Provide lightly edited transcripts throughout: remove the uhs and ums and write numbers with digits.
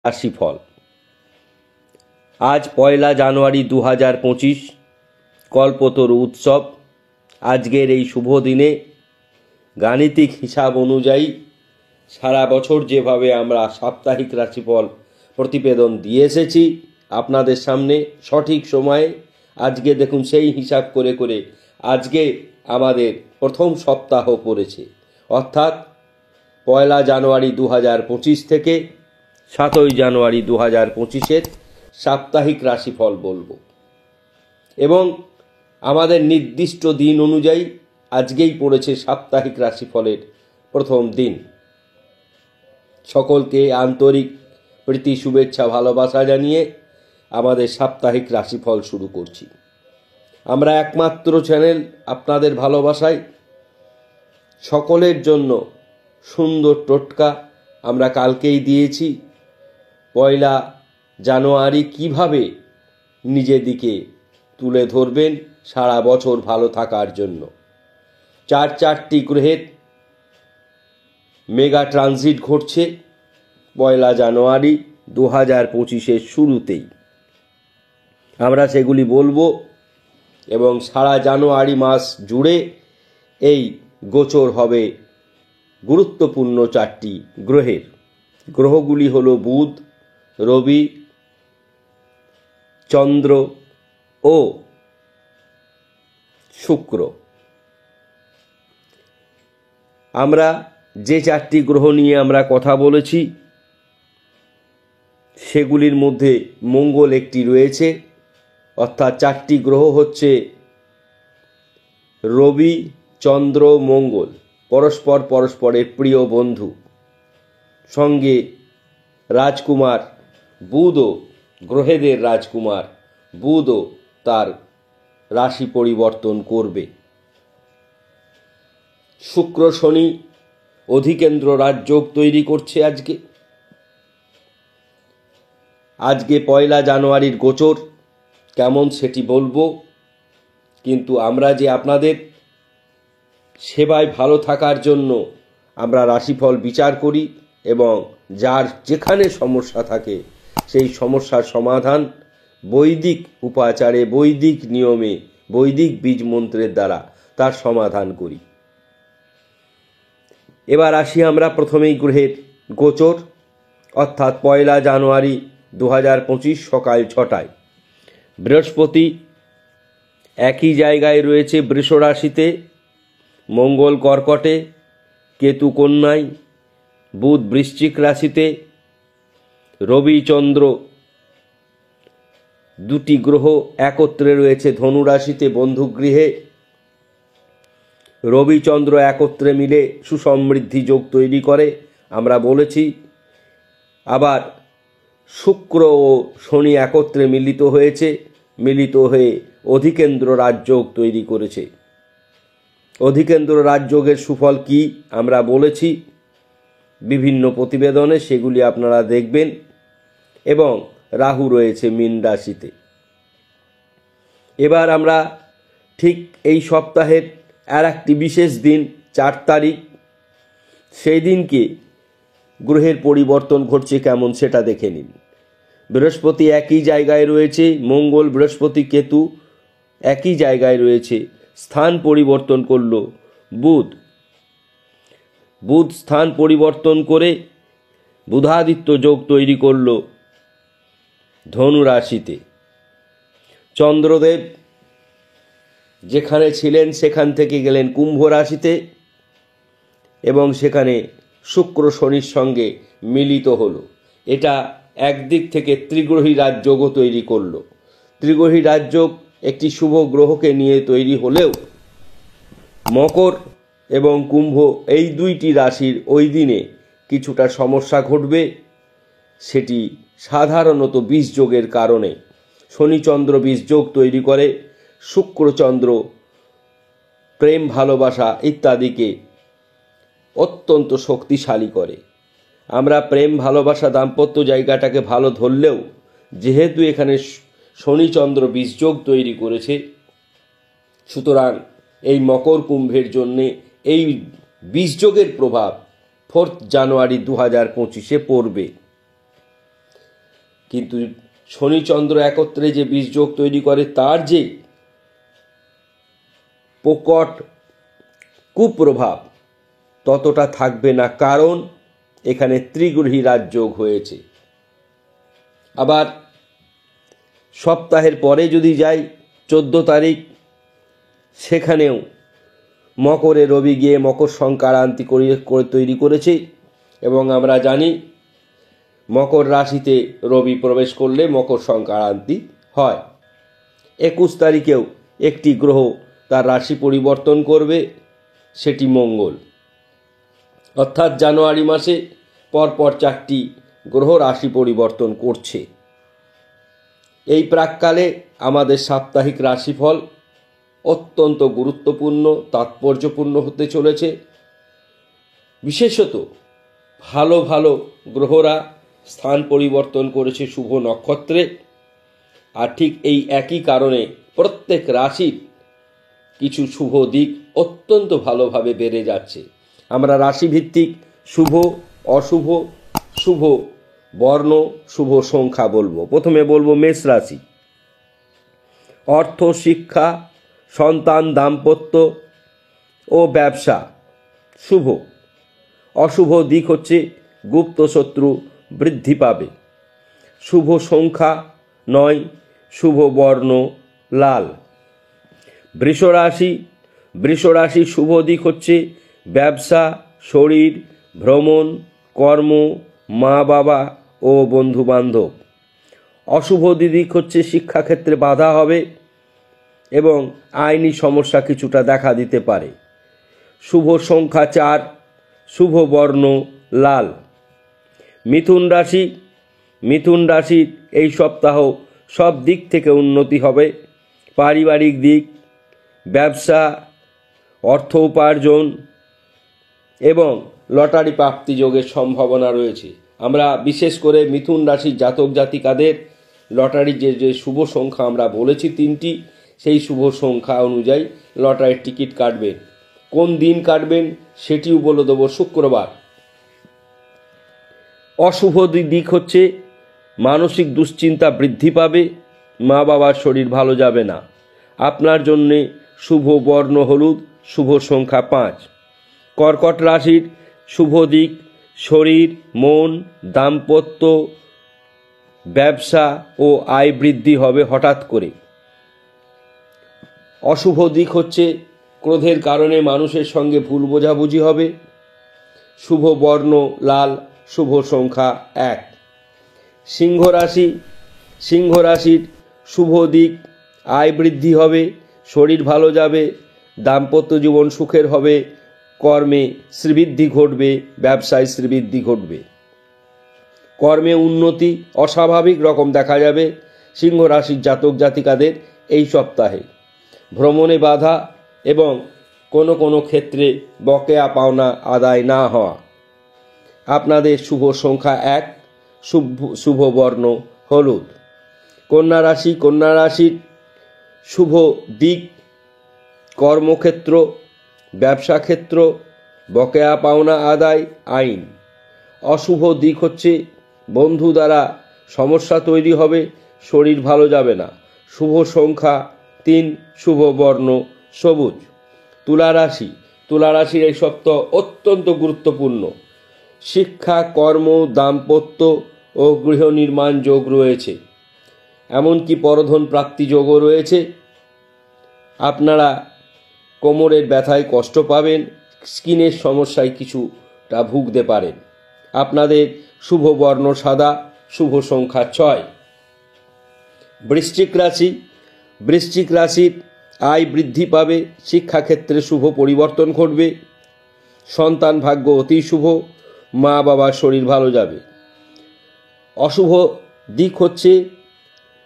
রাশিফল। আজ 1 জানুয়ারি 2025, কল্পতরু উৎসব। আজকের এই শুভ দিনে গাণিতিক হিসাব অনুযায়ী সারা বছর যেভাবে আমরা সাপ্তাহিক রাশিফল প্রতিবেদন দিয়ে এসেছি আপনাদের সামনে সঠিক সময়ে, আজকে দেখুন সেই হিসাব করে করে আজকে আমাদের প্রথম সপ্তাহ পড়েছে, অর্থাৎ 1 জানুয়ারি 2025 থেকে 7 জানুয়ারি 2025-এর সাপ্তাহিক রাশিফল বলবো এবং আমাদের নির্দিষ্ট দিন অনুযায়ী আজকেই পড়েছে সাপ্তাহিক রাশিফলের প্রথম দিন। সকলকে আন্তরিক প্রীতি, শুভেচ্ছা, ভালোবাসা জানিয়ে আমাদের সাপ্তাহিক রাশিফল শুরু করছি। আমরা একমাত্র চ্যানেল, আপনাদের ভালোবাসায় সকলের জন্য সুন্দর টোটকা আমরা কালকেই দিয়েছি। 1 জানুয়ারি কিভাবে নিজেদিকে তুলে ধরবেন সারা বছর ভালো থাকার জন্য। চারটি গ্রহের মেগা ট্রানজিট ঘটছে 1 জানুয়ারি 2025-এর শুরুতেই। আমরা সেগুলি বলবো এবং সারা জানুয়ারি মাস জুড়ে এই গোচর হবে গুরুত্বপূর্ণ 4টি গ্রহের। গ্রহগুলি হলো বুধ, রবি, চন্দ্র ও শুক্র। আমরা যে 4টি গ্রহ নিয়ে আমরা কথা বলেছি সেগুলির মধ্যে মঙ্গল একটি রয়েছে, অর্থাৎ 4টি গ্রহ হচ্ছে রবি, চন্দ্র, মঙ্গল, পরস্পরের প্রিয় বন্ধু। সঙ্গে রাজকুমার বুধও, গ্রহেদের রাজকুমার বুধও তার রাশি পরিবর্তন করবে। শুক্র শনি অধিকেন্দ্র রাজযোগ তৈরি করছে আজকে 1 জানুয়ারির গোচর কেমন সেটি বলবো, কিন্তু আমরা যে আপনাদের সেবায় ভালো থাকার জন্য আমরা রাশিফল বিচার করি এবং যার যেখানে সমস্যা থাকে সেই সমস্যার সমাধান বৈদিক উপাচারে, বৈদিক নিয়মে, বৈদিক বীজ মন্ত্রের দ্বারা তার সমাধান করি। এবার আসি আমরা প্রথমেই গ্রহের গোচর, অর্থাৎ 1 জানুয়ারি 2025 সকাল 6টায় বৃহস্পতি একই জায়গায় রয়েছে বৃষ রাশিতে, মঙ্গল কর্কটে, কেতু কন্যায়, বুধ বৃশ্চিক রাশিতে, রবি চন্দ্র দুটি গ্রহ একত্রে রয়েছে ধনু রাশিতে বন্ধুগৃহে। রবি চন্দ্র একত্রে মিলে সুসমৃদ্ধি যোগ তৈরি করে আমরা বলেছি। আবার শুক্র ও শনি একত্রে মিলিত হয়ে অধিকেন্দ্র রাজযোগ তৈরি করেছে। অধিকেন্দ্র রাজযোগের সুফল কি আমরা বলেছি বিভিন্ন প্রতিবেদনে, সেগুলি আপনারা দেখবেন। এবং রাহু রয়েছে মীন রাশিতে। এবার আমরা ঠিক এই সপ্তাহের আর একটি বিশেষ দিন 4 তারিখ, সেই দিনকে গ্রহের পরিবর্তন ঘটছে কেমন সেটা দেখে নিন। বৃহস্পতি একই জায়গায় রয়েছে, মঙ্গল, বৃহস্পতি, কেতু একই জায়গায় রয়েছে। স্থান পরিবর্তন করল বুধ স্থান পরিবর্তন করে বুধাদিত্য যোগ তৈরি করল ধনু রাশিতে। চন্দ্রদেব যেখানে ছিলেন সেখান থেকে গেলেন কুম্ভ রাশিতে এবং সেখানে শুক্র শনির সঙ্গে মিলিত হলো। এটা একদিক থেকে ত্রিগ্রহী রাজযোগও তৈরি করলো। ত্রিগ্রহী রাজযোগ একটি শুভ গ্রহকে নিয়ে তৈরি হলেও মকর এবং কুম্ভ এই 2টি রাশির ওই দিনে কিছুটা সমস্যা ঘটবে। সেটি সাধারণত বিষযোগের কারণে। শনিচন্দ্র বিষযোগ তৈরি করে, শুক্রচন্দ্র প্রেম, ভালোবাসা ইত্যাদিকে অত্যন্ত শক্তিশালী করে। আমরা প্রেম, ভালোবাসা, দাম্পত্য জায়গাটাকে ভালো ধরলেও যেহেতু এখানে শনিচন্দ্র বিষযোগ তৈরি করেছে, সুতরাং এই মকর কুম্ভের জন্যে এই বিষযোগের প্রভাব 4 জানুয়ারি 2025-এ পড়বে। কিন্তু শনিচন্দ্র একত্রে যে বীজযোগ তৈরি করে তার যে প্রকট কুপ্রভাব ততটা থাকবে না, কারণ এখানে ত্রিগ্রহী রাজযোগ হয়েছে। আবার সপ্তাহের পরে যদি যাই 14 তারিখ, সেখানেও মকরে রবি গিয়ে মকর সংক্রান্তি করে তৈরি করেছে, এবং আমরা জানি মকর রাশিতে রবি প্রবেশ করলে মকর সংক্রান্তি হয়। 21 তারিখেও একটি গ্রহ তার রাশি পরিবর্তন করবে, সেটি মঙ্গল। অর্থাৎ জানুয়ারি মাসে পরপর 4টি গ্রহ রাশি পরিবর্তন করছে। এই প্রাককালে আমাদের সাপ্তাহিক রাশিফল অত্যন্ত গুরুত্বপূর্ণ, তাৎপর্যপূর্ণ হতে চলেছে। বিশেষত ভালো ভালো গ্রহরা স্থান পরিবর্তন করেছে শুভ নক্ষত্রে, আর ঠিক এই একই কারণে প্রত্যেক রাশির কিছু শুভ দিক অত্যন্ত ভালোভাবে বেড়ে যাচ্ছে। আমরা রাশিভিত্তিক শুভ, অশুভ, শুভ বর্ণ, শুভ সংখ্যা বলবো। প্রথমে বলবো মেষ রাশি। অর্থ, শিক্ষা, সন্তান, দাম্পত্য ও ব্যবসা শুভ। অশুভ দিক হচ্ছে গুপ্ত শত্রু বৃদ্ধি পাবে। শুভ সংখ্যা 9, শুভ বর্ণ লাল। বৃষ রাশি। বৃষ রাশির শুভ দিক হচ্ছে ব্যবসা, শরীর, ভ্রমণ, কর্ম, মা বাবা ও বন্ধু বান্ধব। অশুভ দিক হচ্ছে শিক্ষাক্ষেত্রে বাধা হবে এবং আইনি সমস্যা কিছুটা দেখা দিতে পারে। শুভ সংখ্যা 4, শুভ বর্ণ লাল। মিথুন রাশি। মিথুন রাশির এই সপ্তাহ সব দিক থেকে উন্নতি হবে। পারিবারিক দিক, ব্যবসা, অর্থ উপার্জন এবং লটারি প্রাপ্তি যোগের সম্ভাবনা রয়েছে। আমরা বিশেষ করে মিথুন রাশির জাতক জাতিকাদের লটারির যে শুভ সংখ্যা আমরা বলেছি 3টি, সেই শুভ সংখ্যা অনুযায়ী লটারির টিকিট কাটবেন। কোন দিন কাটবেন সেটিও বলে দেবো, শুক্রবার। অশুভ দিক হচ্ছে মানসিক দুশ্চিন্তা বৃদ্ধি পাবে, মা বাবার শরীর ভালো যাবে না। আপনার জন্যে শুভ বর্ণ হলুদ, শুভ সংখ্যা 5। কর্কট রাশির শুভ দিক শরীর, মন, দাম্পত্য, ব্যবসা ও আয় বৃদ্ধি হবে হঠাৎ করে। অশুভ দিক হচ্ছে ক্রোধের কারণে মানুষের সঙ্গে ভুল বোঝাবুঝি হবে। শুভ বর্ণ লাল, শুভ সংখ্যা 1। সিংহ রাশি। সিংহ রাশির শুভ দিক আয় বৃদ্ধি হবে, শরীর ভালো যাবে, দাম্পত্য জীবন সুখের হবে, কর্মে শ্রীবৃদ্ধি ঘটবে, ব্যবসায় শ্রীবৃদ্ধি ঘটবে। কর্মে উন্নতি অস্বাভাবিক রকম দেখা যাবে সিংহ রাশির জাতক জাতিকাদের এই সপ্তাহে। ভ্রমণে বাধা এবং কোনো কোনো ক্ষেত্রে বকেয়া পাওনা আদায় না হওয়া। আপনাদের শুভ সংখ্যা 1, শুভ বর্ণ হলুদ। কন্যা রাশি। কন্যা রাশির শুভ দিক কর্মক্ষেত্র, ব্যবসা ক্ষেত্র, বকেয়া পাওনা আদায়, আইন। অশুভ দিক হচ্ছে বন্ধু দ্বারা সমস্যা তৈরি হবে, শরীর ভালো যাবে না। শুভ সংখ্যা 3, শুভ বর্ণ সবুজ। তুলা রাশি। তুলা রাশির এই সপ্তাহ অত্যন্ত গুরুত্বপূর্ণ। শিক্ষা, কর্ম, দাম্পত্য ও গৃহ নির্মাণ যোগ রয়েছে, এমনকি পরধন প্রাপ্তি যোগও রয়েছে। আপনারা কোমরের ব্যথায় কষ্ট পাবেন, স্কিনের সমস্যায় কিছুটা ভুগতে পারেন। আপনাদের শুভ বর্ণ সাদা, শুভ সংখ্যা 6। বৃশ্চিক রাশি। বৃশ্চিক রাশির আয় বৃদ্ধি পাবে, শিক্ষাক্ষেত্রে শুভ পরিবর্তন ঘটবে, সন্তান ভাগ্য অতি শুভ, মা বাবার শরীর ভালো যাবে। অশুভ দিক হচ্ছে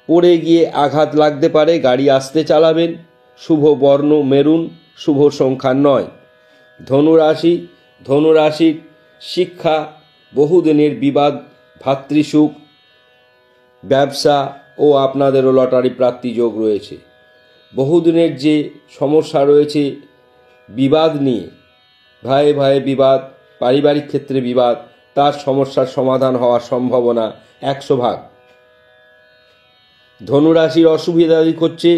পড়ে গিয়ে আঘাত লাগতে পারে, গাড়ি আস্তে চালাবেন। শুভ বর্ণ মেরুন, শুভ সংখ্যা 9। ধনুরাশি। ধনুরাশির শিক্ষা, বহুদিনের বিবাদ, ভাতৃসুখ, ব্যবসা ও আপনাদেরও লটারি প্রাপ্তি যোগ রয়েছে। বহুদিনের যে সমস্যা রয়েছে বিবাদ নিয়ে, ভাইয়ে ভাইয়ে বিবাদ, পারিবারিক ক্ষেত্রে বিবাদ, তার সমস্যার সমাধান হওয়ার সম্ভাবনা 100 ভাগ। ধনুরাশির অসুবিধা দিক হচ্ছে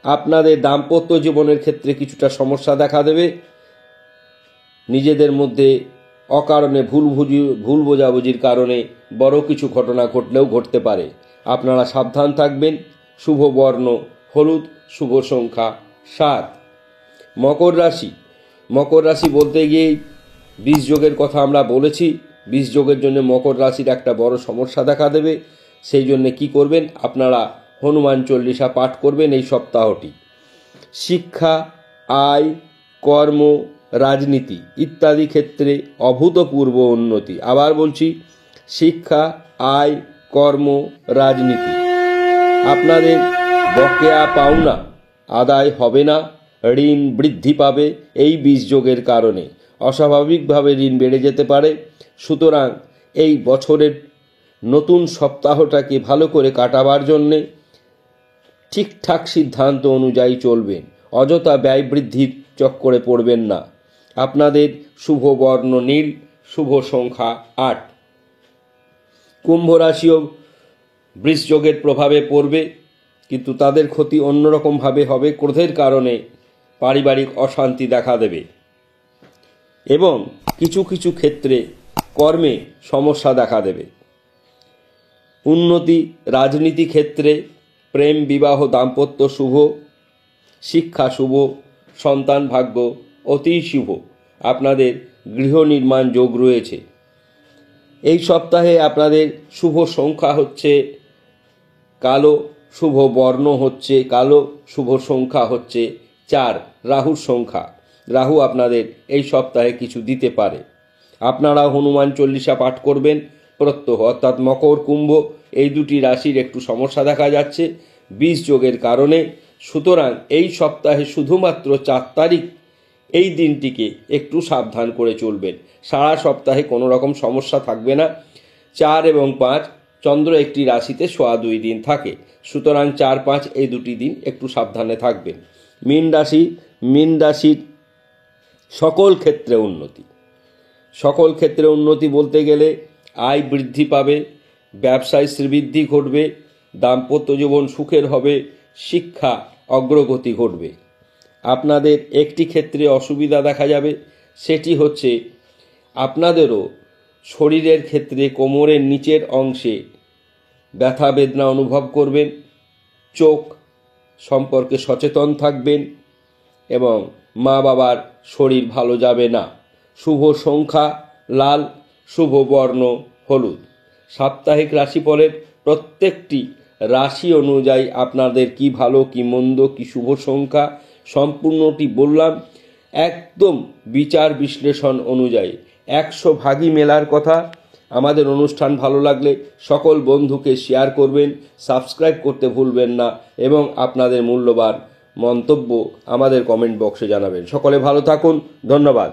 আপনাদের দাম্পত্য জীবনের ক্ষেত্রে কিছুটা সমস্যা দেখা দেবে। নিজেদের মধ্যে অকারণে ভুল বোঝাবুঝির কারণে বড় কিছু ঘটনা ঘটলেও ঘটতে পারে। আপনারা সাবধান থাকবেন। শুভ বর্ণ হলুদ, শুভ সংখ্যা 7। মকর রাশি বলতে গিয়েই বিষ যোগের কথা আমরা বলেছি। বিষ যোগের জন্য মকর রাশির একটা বড় সমস্যা দেখা দেবে। সেই জন্য কি করবেন, আপনারা হনুমান চল্লিশা পাঠ করবেন এই সপ্তাহটি। শিক্ষা, আয়, কর্ম, রাজনীতি ইত্যাদি ক্ষেত্রে অভূতপূর্ব উন্নতি। আবার বলছি, শিক্ষা, আয়, কর্ম, রাজনীতি। আপনাদের বকেয়া পাওনা আদায় হবে না। ঋণ বৃদ্ধি পাবে এই বীজ যোগের কারণে। অস্বাভাবিকভাবে ঋণ বেড়ে যেতে পারে। সুতরাং এই বছরের নতুন সপ্তাহটাকে ভালো করে কাটাবার জন্যে ঠিকঠাক সিদ্ধান্ত অনুযায়ী চলবেন। অযথা ব্যয় বৃদ্ধির চক্করে পড়বেন না। আপনাদের শুভ বর্ণ নীল, শুভ সংখ্যা 8। কুম্ভ রাশিও বৃষ যোগের প্রভাবে পড়বে, কিন্তু তাদের ক্ষতি অন্যরকমভাবে হবে। ক্রোধের কারণে পারিবারিক অশান্তি দেখা দেবে এবং কিছু কিছু ক্ষেত্রে কর্মে সমস্যা দেখা দেবে। উন্নতি রাজনীতি ক্ষেত্রে, প্রেম, বিবাহ, দাম্পত্য শুভ, শিক্ষা শুভ, সন্তান ভাগ্য অতি শুভ। আপনাদের গৃহ নির্মাণ যোগ রয়েছে। এই সপ্তাহে আপনাদের শুভ সংখ্যা হচ্ছে কালো, শুভ বর্ণ হচ্ছে কালো, শুভ সংখ্যা হচ্ছে 4। রাহুর সংখ্যা, রাহু আপনাদের এই সপ্তাহে কিছু দিতে পারে। আপনারা হনুমান চল্লিশা পাঠ করবেন প্রত্যহ। অর্থাৎ মকর, কুম্ভ এই দুটি রাশির একটু সমস্যা দেখা যাচ্ছে বীজ যোগের কারণে। সুতরাং এই সপ্তাহে শুধুমাত্র 4 তারিখ এই দিনটিকে একটু সাবধান করে চলবেন। সারা সপ্তাহে কোনো রকম সমস্যা থাকবে না। 4 এবং 5 চন্দ্র একটি রাশিতে 2.25 দিন থাকে। সুতরাং 4, 5 এই দুটি দিন একটু সাবধানে থাকবেন। মীন রাশির সকল ক্ষেত্রে উন্নতি বলতে গেলে আয় বৃদ্ধি পাবে, ব্যবসায় শ্রীবৃদ্ধি ঘটবে, দাম্পত্য জীবন সুখের হবে, শিক্ষা অগ্রগতি ঘটবে। আপনাদের একটি ক্ষেত্রে অসুবিধা দেখা যাবে, সেটি হচ্ছে আপনাদেরও শরীরের ক্ষেত্রে কোমরের নিচের অংশে ব্যথা বেদনা অনুভব করবেন। চোখ সম্পর্কে সচেতন থাকবেন এবং মা বাবার শরীর ভালো যাবে না। শুভ সংখ্যা লাল, শুভ বর্ণ হলুদ। সাপ্তাহিক রাশিফলের প্রত্যেকটি রাশি অনুযায়ী আপনাদের কি ভালো কি মন্দ কি শুভ সংখ্যা সম্পূর্ণটি বললাম। একদম বিচার বিশ্লেষণ অনুযায়ী 100 ভাগই মেলার কথা। আমাদের অনুষ্ঠান ভালো লাগলে সকল বন্ধুকে শেয়ার করবেন, সাবস্ক্রাইব করতে ভুলবেন না এবং আপনাদের মূল্যবান মন্তব্য আমাদের কমেন্ট বক্সে জানাবেন। সকলে ভালো থাকুন। ধন্যবাদ।